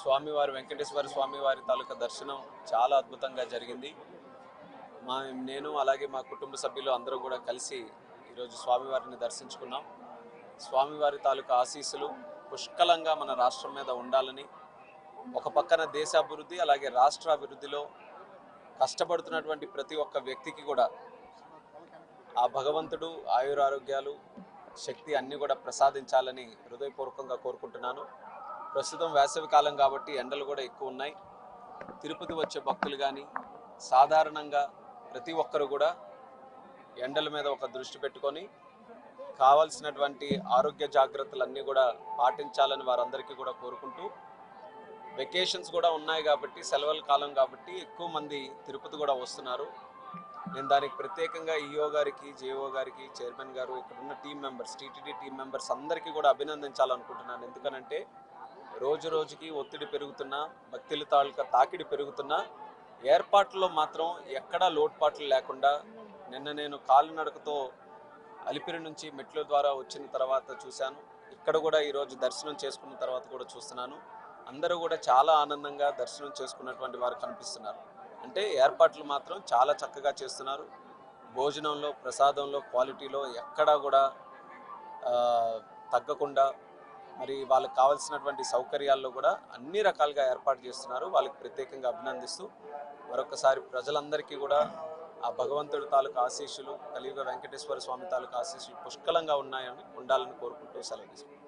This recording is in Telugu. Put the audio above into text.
స్వామివారి వెంకటేశ్వర స్వామివారి తాలూకా దర్శనం చాలా అద్భుతంగా జరిగింది. నేను అలాగే మా కుటుంబ సభ్యులు అందరూ కూడా కలిసి ఈరోజు స్వామివారిని దర్శించుకున్నాం. స్వామివారి తాలూకా ఆశీస్సులు పుష్కలంగా మన రాష్ట్రం మీద ఉండాలని, ఒక పక్కన దేశ అభివృద్ధి అలాగే రాష్ట్ర అభివృద్ధిలో కష్టపడుతున్నటువంటి ప్రతి ఒక్క వ్యక్తికి కూడా ఆ భగవంతుడు ఆయురారోగ్యాలు శక్తి అన్నీ కూడా ప్రసాదించాలని హృదయపూర్వకంగా కోరుకుంటున్నాను. ప్రస్తుతం వేసవి కాలం కాబట్టి ఎండలు కూడా ఎక్కువ ఉన్నాయి. తిరుపతి వచ్చే భక్తులు కానీ సాధారణంగా ప్రతి ఒక్కరు కూడా ఎండల మీద ఒక దృష్టి పెట్టుకొని కావాల్సినటువంటి ఆరోగ్య జాగ్రత్తలన్నీ కూడా పాటించాలని వారందరికీ కూడా కోరుకుంటూ, వెకేషన్స్ కూడా ఉన్నాయి కాబట్టి సెలవుల కాలం కాబట్టి ఎక్కువ మంది తిరుపతి కూడా వస్తున్నారు. నేను దానికి ప్రత్యేకంగా ఈఓ గారికి, జేఓ గారికి, చైర్మన్ గారు, ఇక్కడున్న team members, TTD team members అందరికీ కూడా అభినందించాలనుకుంటున్నాను. ఎందుకనంటే రోజు రోజుకి ఒత్తిడి పెరుగుతున్నా, భక్తుల తాలూకా తాకిడి పెరుగుతున్నా ఏర్పాట్లలో మాత్రం ఎక్కడా లోటుపాట్లు లేకుండా, నిన్న నేను కాలినడకతో అలిపిరి నుంచి మెట్ల ద్వారా వచ్చిన తర్వాత చూశాను. ఇక్కడ కూడా ఈరోజు దర్శనం చేసుకున్న తర్వాత కూడా చూస్తున్నాను. అందరూ కూడా చాలా ఆనందంగా దర్శనం చేసుకున్నటువంటి వారు కనిపిస్తున్నారు. అంటే ఏర్పాట్లు మాత్రం చాలా చక్కగా చేస్తున్నారు. భోజనంలో, ప్రసాదంలో, క్వాలిటీలో ఎక్కడా కూడా తగ్గకుండా, మరి వాళ్ళకి కావాల్సినటువంటి సౌకర్యాల్లో కూడా అన్ని రకాలుగా ఏర్పాటు చేస్తున్నారు. వాళ్ళకి ప్రత్యేకంగా అభినందిస్తూ మరొకసారి ప్రజలందరికీ కూడా ఆ భగవంతుడి తాలూకా ఆశీస్సులు, కలియుగ వెంకటేశ్వర స్వామి తాలూకా ఆశీస్సులు పుష్కలంగా ఉండాలని కోరుకుంటూ సెలవు తీసుకుంటాను.